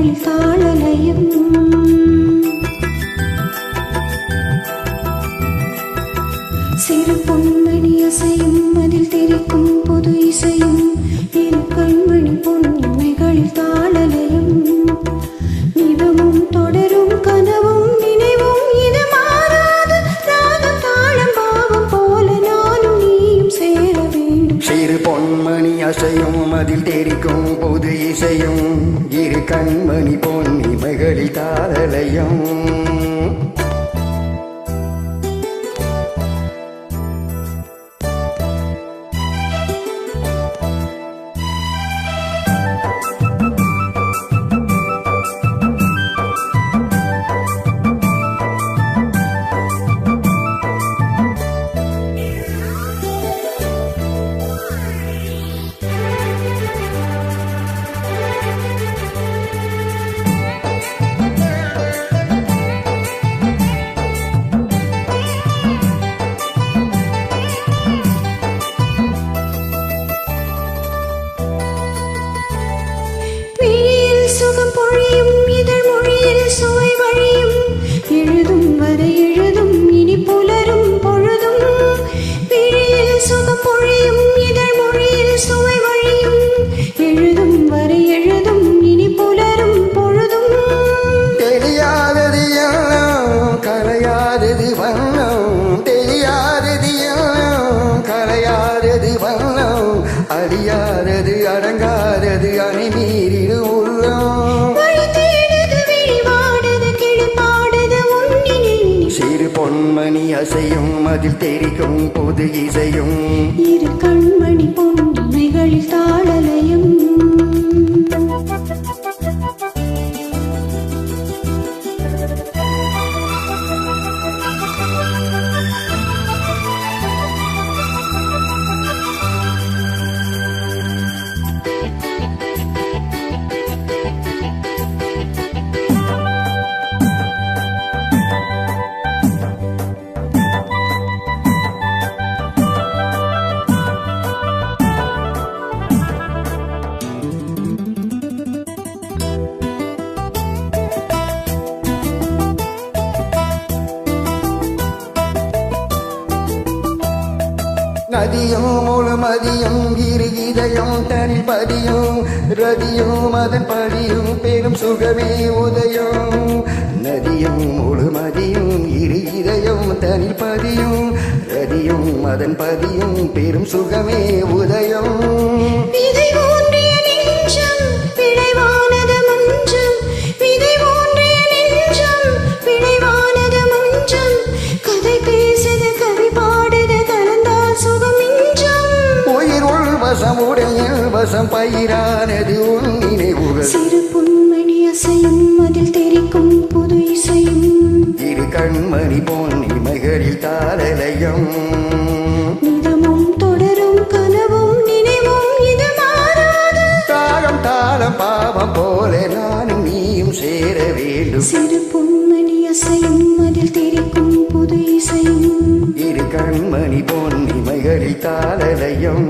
இமைகளில் தாளலயம். சிறு பொன்மணி அசையும் அதில் தெரிக்கும் பொது இசையும் இரு கண்மணி பொன்னிமைகளில் தாளலயம். நிதமும் தொடரும் கனவும் நினைவும் இது மாறாது ராகம் தாளம் பாவம் போல நானும் நீயும் சேர வேண்டும். சிறு பொன்மணி அசையும் அதில் தெரிக்கும் பொது இசையும் இரு கண்மணி பொன்னிமைகளில் தாளலயம். சுகம் பொழியும் இதழ் மொழியில் சுவை வழியும் எழுதும் வரை எழுதும் இனி புலரும் பொழுதும். விழியில் சுகம் பொழியும் இதழ் மொழியில் சுவை வழியும் எழுதும் வரை எழுதும் இனி புலரும் பொழுதும். தெரியாதது எல்லாம் கலையாதது வண்ணம், தெரியாதது எல்லாம் கலையாதது வண்ணம், அறியாதது அடங்காதது அணை மீறிடு உள்ளம். சிறு பொன்மணி அசையும் அதில் தெரிக்கும் பொது இசையும் இரு கண்மணி பொன்னிமைகளில் தாளலயம். நதியும் முழுமதியும் இரு இதயம் தனி பதியும் ரதியும் அதன் படியும் பெரும் சுகமே உதயம். நதியும் முழுமதியும் இரு இதயம் தனி பதியும் ரதியும் அதன் பதியும் பெரும் சுகமே உதயம். வசம் பயிரானது உன் நினைவுகள். சிறு பொன்மணி அசையும் அதில் தெரிக்கும் புது இசையும் இரு கண்மணி பொன்னிமைகளில் தாளலயம். நிதமும் தொடரும் கனவும் நினைவும் இது மாறாது தாகம் தாளம் பாவம் போல நானும் நீயும் சேர வேண்டும். சிறு பொன்மணி அசையும் அதில் தெரிக்கும் புது இசையும் இரு கண்மணி பொன்னிமைகளில் தாளலயம்.